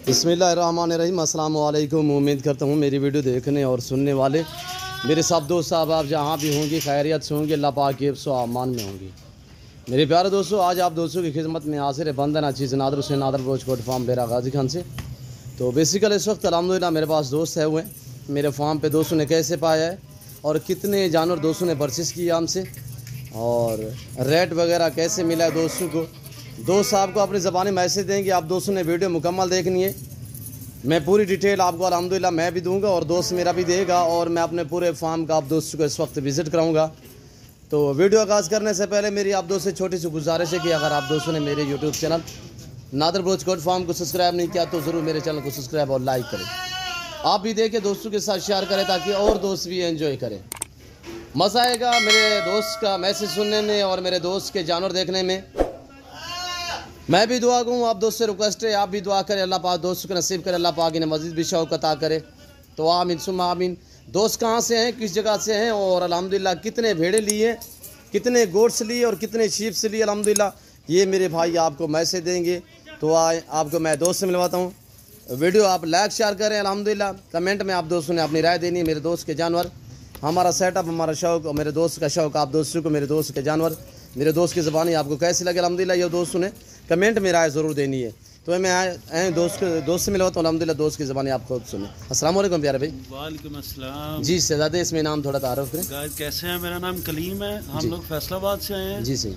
बिस्मिल्लाहिर्रहमानिर्रहीम। अस्सलाम वालेकुम। उम्मीद करता हूँ मेरी वीडियो देखने और सुनने वाले मेरे सब दोस्त साहब आप जहाँ भी होंगे खैरियत से होंगे, अल्लाह पाक के हिफ्ज़ व अमान में होंगे। मेरे प्यारे दोस्तों, आज आप दोस्तों की खिदमत में हाजिर है बंदन अजीज़ नादर हुसैन नादर ब्रोच फार्म डेरा गाजी खान से। तो बेसिकली इस वक्त अल्हम्दुलिल्लाह मेरे पास दोस्त है हुए मेरे फार्म पे। दोस्तों ने कैसे पाया है और कितने जानवर दोस्तों ने परचेस किया हमसे और रेट वगैरह कैसे मिला है दोस्तों को, दोस्त साहब को अपनी ज़बानी मैसेज देंगे। आप दोस्तों ने वीडियो मुकम्मल देखनी है। मैं पूरी डिटेल आपको अल्हम्दुलिल्लाह मैं भी दूंगा और दोस्त मेरा भी देगा और मैं अपने पूरे फार्म का आप दोस्तों को इस वक्त विज़िट कराऊंगा। तो वीडियो आगाज़ करने से पहले मेरी आप दोस्तों से छोटी सी गुजारिश है कि अगर आप दोस्तों ने मेरे यूट्यूब चैनल नादर ब्रोच फार्म को सब्सक्राइब नहीं किया तो ज़रूर मेरे चैनल को सब्सक्राइब और लाइक करें। आप भी देखें, दोस्तों के साथ शेयर करें ताकि और दोस्त भी एंजॉय करें। मज़ा आएगा मेरे दोस्त का मैसेज सुनने में और मेरे दोस्त के जानवर देखने में। मैं भी दुआ करूँ, आप दोस्त से रिक्वेस्ट है आप भी दुआ करें, अल्लाह पाक दोस्तों को नसीब करे, अल्लाह पाक इन्हें मज़ीद भी शौक़ अता करे। तो आमीन सुम्मा आमीन। दोस्त कहाँ से हैं, किस जगह से हैं और अल्हम्दुलिल्लाह कितने भेड़े लिए, कितने गोट्स लिए और कितने शीप्स लिए, अल्हम्दुलिल्लाह ये मेरे भाई आपको मैसेज देंगे। तो आपको मैं दोस्त से मिलवाता हूँ। वीडियो आप लाइक शेयर करें। अल्हम्दुलिल्लाह कमेंट में आप दोस्तों ने अपनी राय देनी है। मेरे दोस्त के जानवर, हमारा सेटअप, हमारा शौक़ और मेरे दोस्त का शौक़, आप दोस्तों को मेरे दोस्त के जानवर, मेरे दोस्त की ज़बानी आपको कैसी लगे अल्हम्दुलिल्लाह ये दोस्तों ने कमेंट में राय ज़रूर देनी है। तो मैं आए दोस्त से मिलवाता हूँ। अल्हम्दुलिल्लाह दोस्त की ज़बानी आप खुद सुने। अस्सलाम वालेकुम प्यारे भाई। वालेकुम अस्सलाम जी शहजादे, इसमें नाम थोड़ा तारुफ करें। गाइस कैसे हैं? मेरा नाम कलीम है। हम लोग फैसलाबाद से आए हैं जी सही।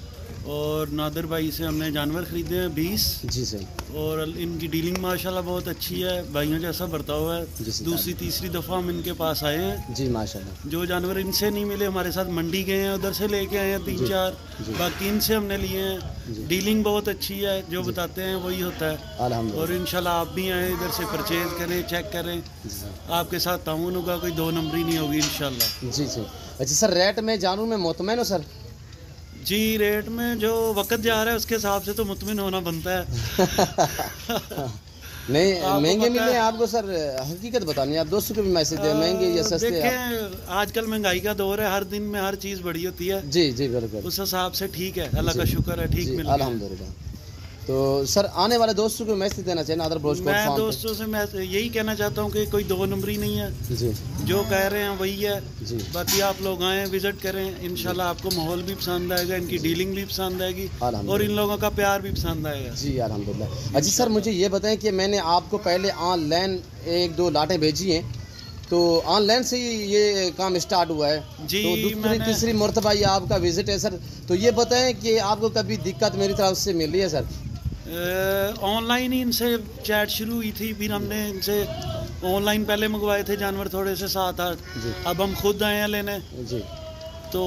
और नादिर भाई से हमने जानवर खरीदे हैं 20। जी सही। और इनकी डीलिंग माशाल्लाह बहुत अच्छी है, भाइयों जैसा बर्ताव है। दूसरी तीसरी दफ़ा हम इनके पास आए हैं। जी माशाल्लाह। जो जानवर इनसे नहीं मिले हमारे साथ मंडी गए हैं, उधर से लेके आए हैं 3-4, बाकी इनसे हमने लिए हैं। डीलिंग बहुत अच्छी है, जो बताते हैं वही होता है। और इंशाल्लाह आप भी आएँ, इधर से परचेज करें, चेक करें, आपके साथ ताउन होगा, कोई 2 नंबरी नहीं होगी इंशाल्लाह। जी जी। अच्छा सर, रेट में जानूँ मैं मुतमैन हो सर? जी रेट में जो वक्त जा रहा है उसके हिसाब से तो मुतमिन होना बनता है। नहीं महंगे मिले आपको सर, हकीकत बतानी है। आप दोस्तों को भी मैसेज दें, महंगे या सस्ते? देखें आजकल महंगाई का दौर है, हर दिन में हर चीज़ बढ़ी होती है। जी जी बिल्कुल, उस हिसाब से ठीक है, अल्लाह का शुक्र है, ठीक मिल अल्हम्दुलिल्लाह। तो सर आने वाले दोस्तों को मैसेज देना चाहिए नादर ब्रोच मैं दोस्तों से मैं यही कहना चाहता हूँ कि कोई 2 नंबरी नहीं है जी, जो कह रहे हैं वही है जी। बाकी आप लोग आएँ, विजिट करें, इंशाल्लाह आपको माहौल भी पसंद आएगा, इनकी डीलिंग भी पसंद आएगी और इन लोगों का प्यार भी पसंद आएगा। जी अल्हम्दुलिल्लाह। अच्छा सर मुझे ये बताएं कि मैंने आपको पहले ऑनलाइन 1-2 लाटें भेजी हैं, तो ऑनलाइन से ही ये काम स्टार्ट हुआ है जी। तो दूसरी तीसरी मरतबा ये आपका विजिट है सर। तो ये बताएं कि आपको कभी दिक्कत मेरी तरफ से मिल रही है सर? ऑनलाइन ही इनसे चैट शुरू हुई थी, फिर हमने इनसे ऑनलाइन पहले मंगवाए थे जानवर थोड़े से 7-8, अब हम खुद आए हैं लेने जी। तो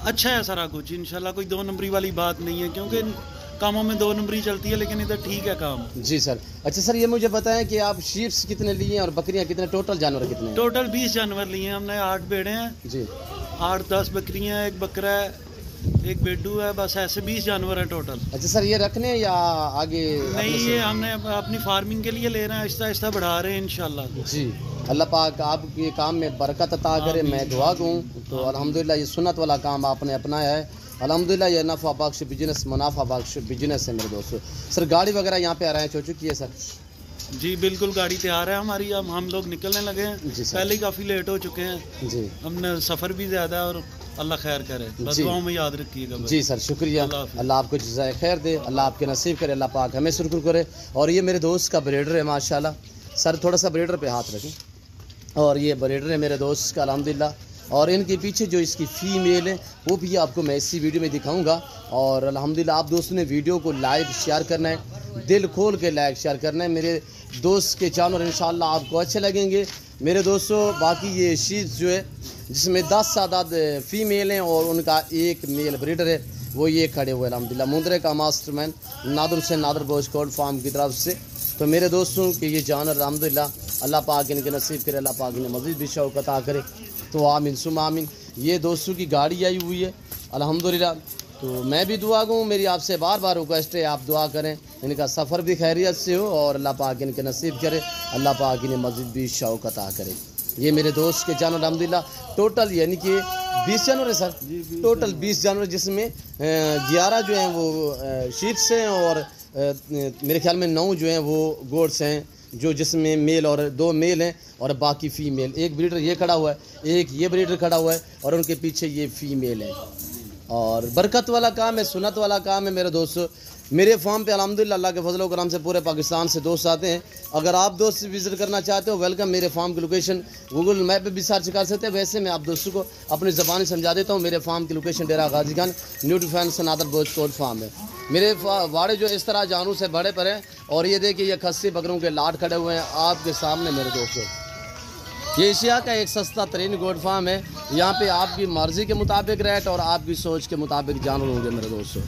अच्छा है सारा कुछ, इंशाल्लाह कोई 2 नंबरी वाली बात नहीं है, क्योंकि इन कामों में 2 नंबरी चलती है, लेकिन इधर ठीक है काम। जी सर। अच्छा सर ये मुझे बताएं कि आप शीप्स कितने लिए और बकरियां कितने, टोटल जानवर कितने? टोटल 20 जानवर लिए हैं हमने, 8 भेड़े हैं जी, 8-10 बकरियां, 1 बकरा है, 1 बेडू है, बस ऐसे 20 जानवर है टोटल। अच्छा सर ये रखने या आगे? नहीं, ये हमने अपनी फार्मिंग के लिए ले रहे हैं, आहिस्ता आहिस्ता बढ़ा रहे हैं इंशाल्लाह जी। अल्लाह पाक आपके काम में बरकत अता करे, मैं दुआ दूँ। तो अल्हम्दुलिल्लाह ये सुन्नत वाला काम आपने अपनाया है, अल्हम्दुलिल्लाह ये नफ़ा बख्श बिजनेस, मुनाफा बख्श बिजनेस है मेरे दोस्तों। सर गाड़ी वगैरह यहाँ पे आ रहे हैं, हो चुकी है सर? जी बिल्कुल, गाड़ी तैयार है हमारी, अब हम लोग निकलने लगे हैं, पहले ही काफ़ी लेट हो चुके हैं जी। हमने सफ़र भी ज़्यादा है और अल्लाह खैर करे, बस दुआओं में याद रखिएगा जी सर। शुक्रिया, अल्लाह आपको जज़ाए खैर दे, अल्लाह आपके नसीब करे, अल्लाह पाक हमें शुक्र करे। और ये मेरे दोस्त का ब्रीडर है माशाल्लाह। सर थोड़ा सा ब्रीडर पे हाथ रखें। और ये ब्रीडर है मेरे दोस्त का अल्हम्दुलिल्लाह। और इनके पीछे जो इसकी फ़ीमेल है वो भी आपको मैं इसी वीडियो में दिखाऊंगा। और अल्हम्दुलिल्लाह आप दोस्तों ने वीडियो को लाइक शेयर करना है, दिल खोल के लाइक शेयर करना है। मेरे दोस्त के जानवर इंशाल्लाह आपको अच्छे लगेंगे मेरे दोस्तों। बाकी ये शीप्स जो है जिसमें 10 सादात फ़ीमेल हैं और उनका 1 मेल ब्रीडर है, वो ये खड़े हुए अल्हम्दुलिल्लाह। मुंद्रे का मास्टरमैन नादर हुसैन नादर ब्रोच फार्म की तरफ से। तो मेरे दोस्तों के ये जानवर अल्हम्दुलिल्लाह अल्लाह पाक इनके नसीब करे, अल्लाह पाक इन्हें मज़ीद भी शौक़ अता करे। तो आमीन सुम आमीन। ये दोस्तों की गाड़ी आई हुई है अल्हम्दुलिल्लाह। तो मैं भी दुआ दूँ, मेरी आपसे बार बार रिक्वेस्ट है आप दुआ करें, इनका सफ़र भी खैरियत से हो और अल्लाह पाक इनके नसीब करे, अल्लाह पाक इन्हें मज़ीद भी शौक़ अता करे। ये मेरे दोस्त के जानवर अल्हम्दुलिल्लाह टोटल यानी कि 20 जानवर है सर, टोटल 20 जानवर, जिसमें 11 जो हैं वो शीप्स हैं और मेरे ख्याल में 9 जो हैं वो गोट्स हैं। जो जिसमें मेल और 2 मेल हैं और बाकी फीमेल। एक ब्रीडर ये खड़ा हुआ है, एक ये ब्रीडर खड़ा हुआ है और उनके पीछे ये फीमेल है। और बरकत वाला काम है, सुन्नत वाला काम है मेरे दोस्तों। मेरे फार्म पे अल्हम्दुलिल्लाह अल्लाह के फजल व करम से पूरे पाकिस्तान से दोस्त आते हैं। अगर आप दोस्त विज़िट करना चाहते हो, वेलकम। मेरे फार्म की लोकेशन गूगल मैप पे भी सर्च कर सकते हैं। वैसे मैं आप दोस्तों को अपनी ज़बानी समझा देता हूँ। मेरे फार्म की location Dera Ghazi Khan new defence नादर बोझकोट फार्म है। मेरे वाड़े जो इस तरह जानू से बड़े पर हैं। और ये देखिए ये खस्सी बकरों के लाट खड़े हुए हैं आपके सामने मेरे दोस्तों। ये एशिया का एक सस्ता तरीन गोट फार्म है। यहाँ पे आपकी मर्ज़ी के मुताबिक रेट और आपकी सोच के मुताबिक जानवर होंगे मेरे दोस्तों।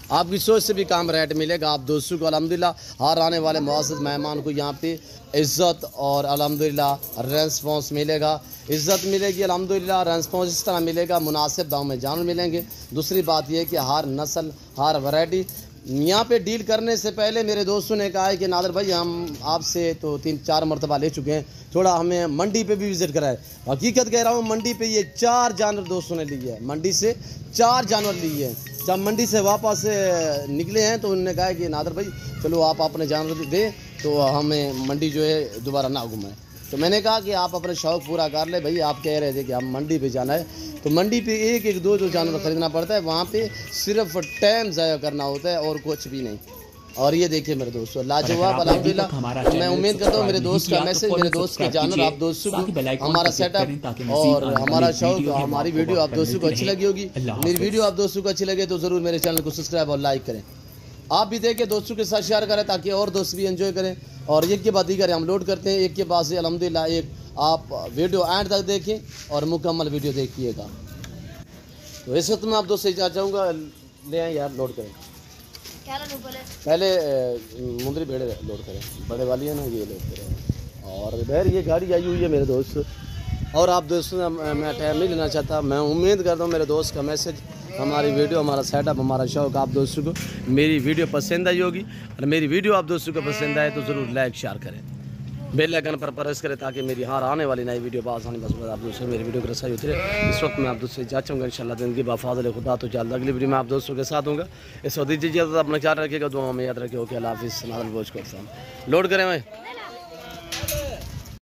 आपकी सोच से भी कम रेट मिलेगा आप दोस्तों को। अल्हम्दुलिल्लाह हर आने वाले मुअज़्ज़ज़ मेहमान को यहाँ पे इज़्ज़त और अल्हम्दुलिल्लाह रेस्पॉन्स मिलेगा, इज़्ज़त मिलेगी अल्हम्दुलिल्लाह। रेस्पॉन्स इस तरह मिलेगा, मुनासिब दाम में जानवर मिलेंगे। दूसरी बात यह कि हर नस्ल हर वैरायटी यहाँ पे डील करने से पहले मेरे दोस्तों ने कहा है कि नादर भाई हम आपसे तो 3-4 मरतबा ले चुके हैं, थोड़ा हमें मंडी पे भी विज़िट कराए। हकीकत कह रहा हूँ, मंडी पे ये 4 जानवर दोस्तों ने लिए हैं, मंडी से 4 जानवर लिए हैं। जब मंडी से वापस निकले हैं तो उन्होंने कहा कि नादर भाई चलो आप अपने जानवर दें तो हमें मंडी जो है दोबारा ना घुमाएं। तो मैंने कहा कि आप अपने शौक़ पूरा कर ले भाई। आप कह रहे थे कि हम मंडी पे जाना है, तो मंडी पे एक 2 जानवर ख़रीदना पड़ता है। वहाँ पे सिर्फ टाइम ज़ाया करना होता है और कुछ भी नहीं। और ये देखिए मेरे दोस्तों लाजवाब अल्हम्दुलिल्लाह। मैं उम्मीद करता हूँ मेरे दोस्त का मैसेज, मेरे दोस्त के जानवर आप दोस्तों को, हमारा सेटअप और हमारा शौक़, हमारी वीडियो आप दोस्तों को अच्छी लगी होगी। मेरी वीडियो आप दोस्तों को अच्छी लगे तो ज़रूर मेरे चैनल को सब्सक्राइब और लाइक करें। आप भी देखें, दोस्तों के साथ शेयर करें ताकि और दोस्त भी एंजॉय करें। और एक के बाद दीगर हम लोड करते हैं, एक के बाद से अल्हम्दुलिल्लाह एक आप वीडियो एंड तक देखें और मुकम्मल वीडियो देखिएगा। तो इस वक्त मैं आप दोस्त से चाहूँगा ले आएँ यार, लोड करें। पहले मुंदरी भेड़े लोड करें, बड़े वाली है ना, ये लोड करें। और बहर ये गाड़ी आई हुई है मेरे दोस्त। और आप दोस्तों मैं टाइम नहीं लेना चाहता। मैं उम्मीद करता हूँ मेरे दोस्त का मैसेज, हमारी वीडियो, हमारा सेटअप, हमारा शौक़ आप दोस्तों को मेरी वीडियो पसंद आई होगी। और मेरी वीडियो आप दोस्तों को पसंद आए तो ज़रूर लाइक शेयर करें, बेल आइकन पर प्रेस करें ताकि मेरी हर आने वाली नई वीडियो आसानी बस आप दोस्तों मेरी वीडियो की रसाई होती रहे। इस वक्त मैं आप दोस्तों से चाहूँगा इंशाल्लाह ज़िंदगी बाफाज़िल खुदा तो जल्द अगली वीडियो में आप दोस्तों के साथ हूँगा। इस वक्त दीजिए अपना ख्याल रखिएगा, दुआ में याद रखिए। ओके अल्लाह हाफ़िज़। नादर बोझकोट फार्म लोड करें भाई।